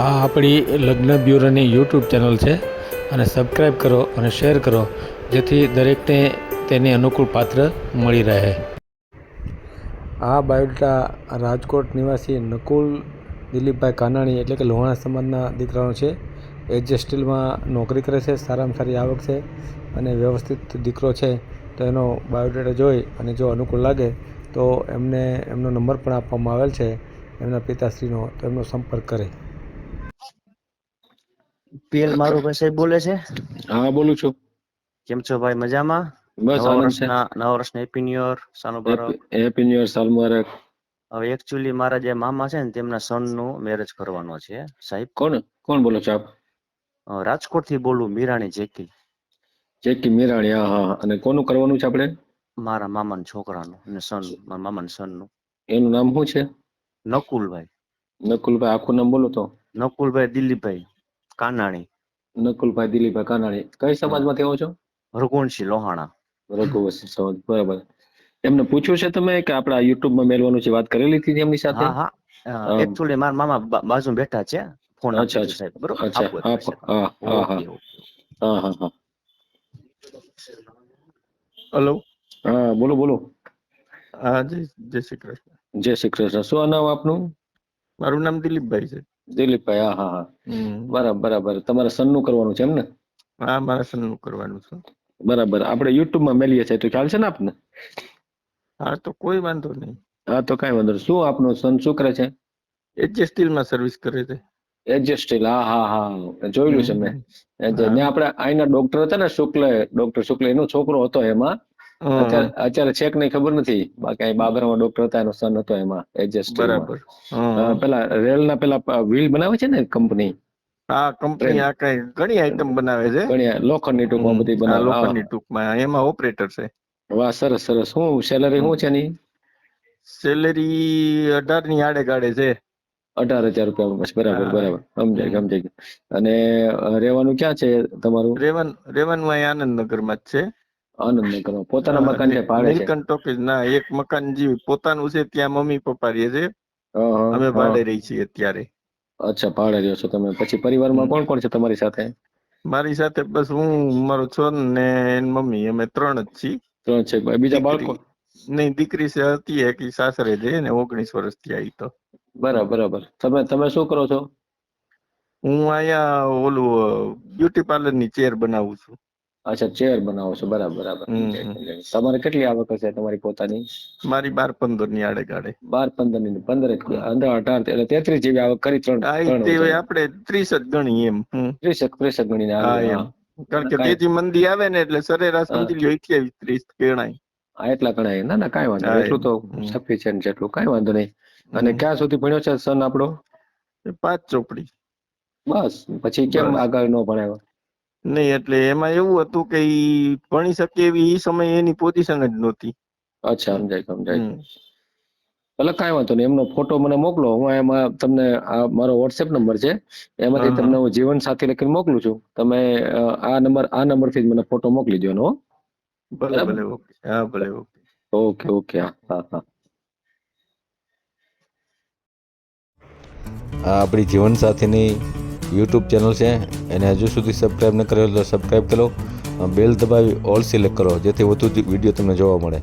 આ આપણી લગ્ન બ્યુરોની યુટ્યુબ ચેનલ છે અને સબસ્ક્રાઈબ કરો અને શેર કરો જેથી દરેકને તેની અનુકૂળ પાત્ર મળી રહે. આ બાયોડેટા રાજકોટ નિવાસી નકુલ દિલીપભાઈ કાનાણી એટલે કે લોહાણા સમાજના દીકરાનો છે. એચજે સ્ટીલમાં નોકરી કરે છે, સારામાં સારી આવક છે અને વ્યવસ્થિત દીકરો છે. તો એનો બાયોડેટા જોઈ અને જો અનુકૂળ લાગે તો એમને એમનો નંબર પણ આપવામાં આવેલ છે એમના પિતાશ્રીનો, તો એમનો સંપર્ક કરે. પીએલ મારુભાઈ સાહેબ બોલે છે. હા, બોલું છું. કેમ છો ભાઈ? મજામાં? બસ આનંદ છે. નવા વર્ષના હેપી ન્યુ યર, સાલ મુબારક. હેપી ન્યુ યર, સાલ મુબારક. હવે એકચ્યુઅલી મારા જે મામા છે ને તેમના સન નું મેરેજ કરવાનો છે સાહેબ. કોણ બોલો છો આપ? રાજકોટ થી બોલું, મીરાણી જેકી. જેકી મીરાણી, હા હા. અને કોનું કરવાનું છે આપણે? મારા મામાના છોકરાનું અને સન, મારા મામાના સન નું. એનું નામ શું છે? નકુલભાઈ. નકુલભાઈ, આખું નામ બોલો તો. નકુલભાઈ દિલીપભાઈ કાનાણી. નકુલભાઈ દિલીપભાઈ કાનાણી. કઈ સમાજમાંથી આવો છો? રઘુવંશી લોહાણા. રઘુવંશી સમાજ, બરાબર. એમને પૂછ્યું છે તમે કે આપડા યુટ્યુબમાં મેળવાનું છે, વાત કરેલી હતી એમની સાથે? હા હા, એકચ્યુઅલી મારા મામા બાજુ બેઠા છે, ફોન આપી અચ્છા દો સાહેબ. બરોબર, અચ્છા, આપો હા પછી. હા હા હા ઓકે ઓકે. હા હા હા. હેલો. હા, બોલો બોલો. હા જી, જય શ્રી કૃષ્ણ. જય શ્રી કૃષ્ણ. શું નામ આપનું? મારું નામ દિલીપભાઈ છે. દિલીપભાઈ, હા હા હા. બરાબર બરાબર. તમારા સન નું કરવાનું છે એમ ને? હા, મારા સન નું કરવાનું છે. બરાબર. આપણે યુટ્યુબમાં મેલીએ છીએ તો ખ્યાલ છે ને આપને? હા, તો કોઈ વાંધો નહીં. હા, તો કઈ વાંધો નહીં. શું આપનું સન શું કરે છે? એચજે સ્ટીલમાં સર્વિસ કરે છે. એચજે સ્ટીલ, હા હા હા, જોયેલું છે મેં. હા ને આપણે અહીંના ડોક્ટર હતા ને, ડોક્ટર શુક્લ, એનો છોકરો હતો એમાં. અત્યારે છેક નહીં ખબર નથી. બાકી અહીં બાબરામાં ડોક્ટર હતા, એનો સન હતો એમાં એચજે સ્ટીલમાં. બરાબર. પેલા રેલના પેલા વ્હીલ બનાવે છે ને કંપની. હા, કંપની આ કઈ ઘણી આઈટમ બનાવે છે. ઘણી લોખંડની ટૂંકમાં બધી આ બનાવે. હા, લોખંડની ટૂંકમાં એમાં ઓપરેટર છે. વાહ, સરસ સરસ. શું સેલરી શું છે એની? સેલેરી 18 ની આડે ગાડે છે. 18,000 રૂપિયા બસ. બરાબર બરાબર, સમજાય ગયું. અને રહેવાનું ક્યાં છે તમારું? રેવાનું અહીં આનંદનગરમાં જ છે. આનંદનગરમાં પોતાના મકાન છે ભાડે છે? નીલકંઠ ટોકીઝ ના એક મકાન જે પોતાનું છે ત્યાં મમ્મી પપ્પા રહે છે. હા હા અમે હા. ભાડે રહી છીએ અત્યારે. અચ્છા, ભાડે રહ્યો છો તમે. પછી પરિવારમાં કોણ કોણ છે તમારી સાથે? મારી સાથે બસ હું, મારો છોન ને એની મમ્મી, અમે 3 જ છીએ. 3 છે. બીજા બાળકો? નહીં, દીકરી છે હતી એક, સાસરે છે ને 19 વર્ષથી આવી તો. બરાબર બરાબર. તમે શું કરો છો? હું અહીંયા ઓલું બ્યુટી પાર્લર ની ચેર બનાવું છું. અચ્છા, ચેર બનાવો છો. બરાબર બરાબર. તમારે કેટલી આવક હશે તમારી પોતાની? મારી 12-15 ની આડે ગાડે. 12-15 ની 15 અંદર 18 એટલે 33 જેવી આવક કરી. ત્રણ તે વર્ષ આપણે 30 જ ગણી એમ. 30 ગણીને હા હાલી. એમ, કારણ કે કાંઈ તેજી મંદી આવે ને એટલે સરેરાશ હા સમજી લ્યો 28-30 ગણાય. હા, એટલા ગણાય. ના ના, કાંઈ વાંધો નહીં. હા એટલું એમ. તો સફિશિયન્ટ છે, એટલું કાંઈ વાંધો નહીં. અને ક્યાં સુધી ભણ્યો છે સન આપણો? 5 ચોપડી. બસ? પછી કેમ બસ. આગળ ન ભણાયો? નહીં, એટલે એમાં એવું હતું કે ઈ ભણી શકે એવી ઈ સમયે એની પોઝિશન જ નહોતી. અચ્છા, સમજાય. ભલે, કાંઈ વાંધો નહીં. એમનો ફોટો મને મોકલો. હું એમાં તમને, આ મારો WhatsApp નંબર છે, એમાંથી તમને હું જીવન સાથી લખીને મોકલું છું. તમે આ નંબરથી જ મને ફોટો મોકલી દો એનો. ભલે બરાબર? ભલે, ઓકે. હા ભલે, ઓકે. Okay okay. હા હા હા. આ આપણી જીવનસાથીની યુટ્યુબ ચેનલ છે, એને હજુ સુધી સબસ્ક્રાઈબ ન કરેલો તો સબસ્ક્રાઈબ કરો, બેલ દબાવી ઓલ સિલેક્ટ કરો જેથી વધુ વિડીયો તમને જોવા મળે.